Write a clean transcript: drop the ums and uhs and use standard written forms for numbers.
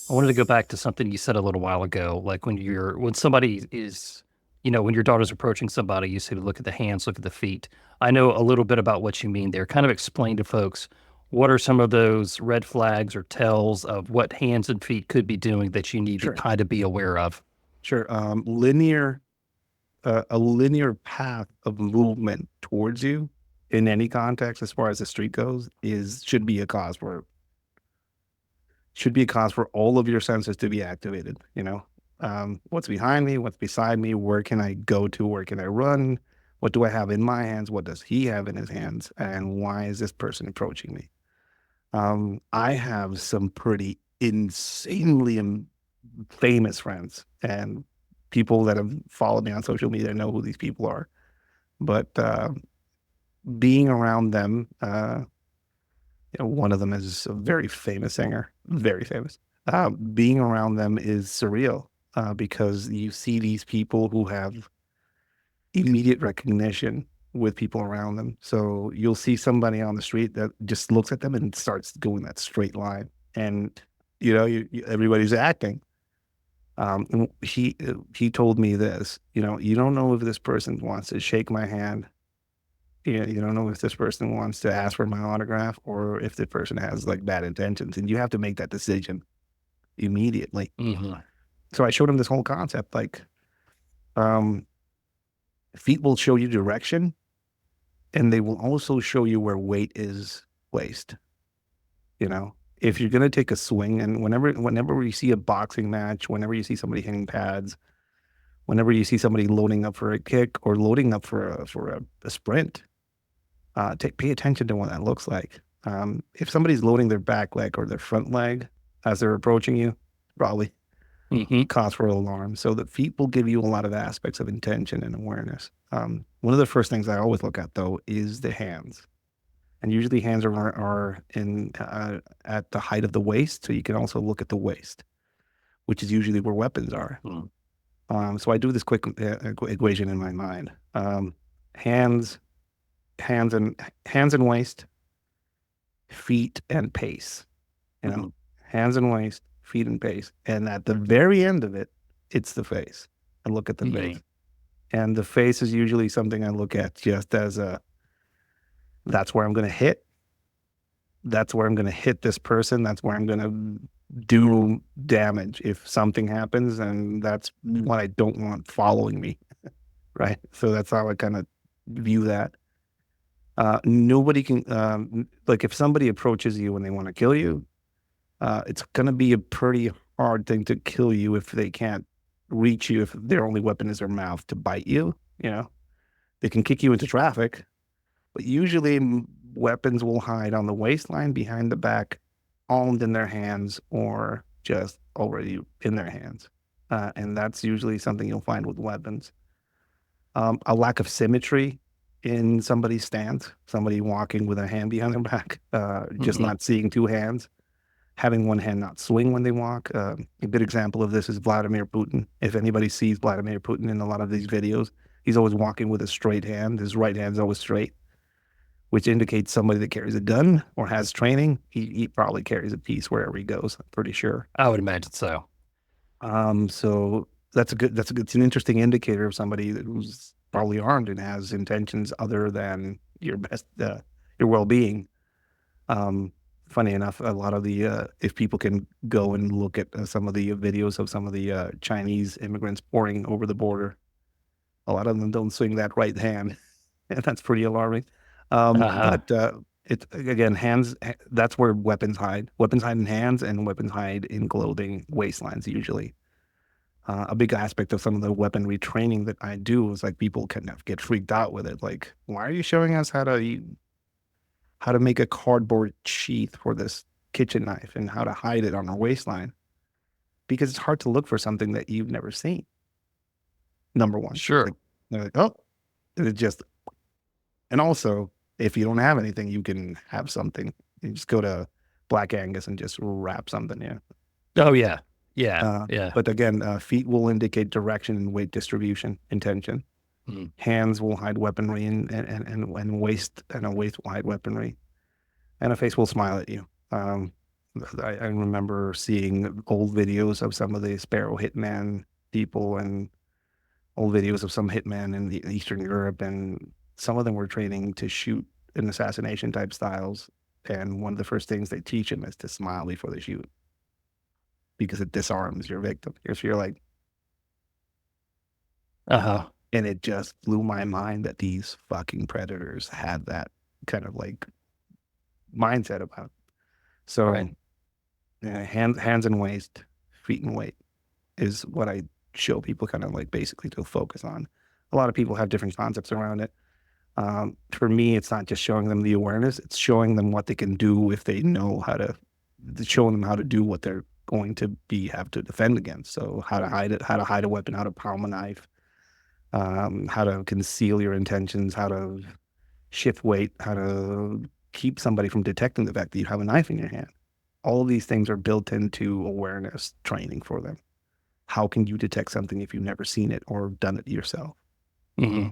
I wanted to go back to something you said a little while ago, like when somebody is, when your daughter's approaching somebody, you say look at the hands, look at the feet. I know a little bit about what you mean there. Kind of explain to folks what are some of those red flags or tells of what hands and feet could be doing that you need to Sure, kind of be aware of. sure. A linear path of movement towards you in any context, as far as the street goes, is should be a cause for all of your senses to be activated. What's behind me, what's beside me, where can I go to, where can I run, what do I have in my hands, what does he have in his hands, and why is this person approaching me? I have some pretty insanely famous friends, and people that have followed me on social media know who these people are. But being around them, one of them is a very famous singer, very famous. Being around them is surreal because you see these people who have immediate recognition with people around them. So you'll see somebody on the street that just looks at them and starts going that straight line, and everybody's acting. He told me this. You don't know if this person wants to shake my hand. You don't know if this person wants to ask for my autograph or if the person has like bad intentions, and you have to make that decision immediately. Hmm. So I showed him this whole concept, like um, feet will show you direction, and they will also show you where weight is placed. If you're gonna take a swing, and whenever you see a boxing match, whenever you see somebody hitting pads, whenever you see somebody loading up for a kick or loading up for a sprint, pay attention to what that looks like. If somebody's loading their back leg or their front leg as they're approaching you, probably Hmm. cause for alarm. So the feet will give you a lot of aspects of intention and awareness. One of the first things I always look at though is the hands, and usually hands are in at the height of the waist, so you can also look at the waist, which is usually where weapons are. So I do this quick equation in my mind: hands, hands and waist, feet and pace. You know, Hmm. hands and waist, feet and pace, and at the very end of it, it's the face. I look at the Hmm. face, and the face is usually something I look at just as a that's where I'm going to hit. That's where I'm going to hit this person. That's where I'm going to do damage if something happens, and that's what I don't want following me. Right. So that's how I kind of view that. Nobody can, like, if somebody approaches you and they want to kill you, it's going to be a pretty hard thing to kill you if they can't reach you, if their only weapon is their mouth to bite you. You know, they can kick you into traffic, but usually weapons will hide on the waistline, behind the back, armed in their hands, or just already in their hands. And that's usually something you'll find with weapons. A lack of symmetry in somebody's stance, somebody walking with a hand behind their back, just Hmm. not seeing two hands, having one hand not swing when they walk. A good example of this is Vladimir Putin. If anybody sees Vladimir Putin in a lot of these videos, he's always walking with a straight hand. His right hand's always straight, which indicates somebody that carries a gun or has training. He probably carries a piece wherever he goes, I'm pretty sure. I would imagine so. So it's an interesting indicator of somebody who's probably armed and has intentions other than your well-being. Um, Funny enough, a lot of if people can go and look at some of the videos of some of the Chinese immigrants pouring over the border, a lot of them don't swing that right hand, and that's pretty alarming. Uh-huh. But it's again, hands. That's where weapons hide. Weapons hide in hands, and weapons hide in clothing waistlines usually. A big aspect of some of the weaponry training that I do is like people kind of get freaked out with it. Like, why are you showing us how to make a cardboard sheath for this kitchen knife and how to hide it on our waistline? Because it's hard to look for something that you've never seen. Number one, Sure. like they're like, oh, it just. And also, if you don't have anything, you can have something. You just go to Black Angus and just wrap something. Yeah. Oh yeah. Yeah. Uh, Yeah. but again, feet will indicate direction and weight distribution, intention. Mm. Hands will hide weaponry, and waist, and a waist will hide weaponry, and a face will smile at you. I remember seeing old videos of some of the Sparrow Hitman people and old videos of some hitmen in Eastern Europe, and some of them were training to shoot in assassination type styles. And one of the first things they teach them is to smile before they shoot because it disarms your victim. If you're like, Uh-huh. and it just blew my mind that these fucking predators had that kind of like mindset about it. So Right. hands and waist, feet and weight is what I show people kind of like basically to focus on. A lot of people have different concepts around it. For me, it's not just showing them the awareness; it's showing them what they can do if they know how to, showing them how to do what they're going to have to defend against. So how to hide it, how to hide a weapon, how to palm a knife, how to conceal your intentions, how to shift weight, how to keep somebody from detecting the fact that you have a knife in your hand. All of these things are built into awareness training for them. How can you detect something if you've never seen it or done it yourself? Hmm.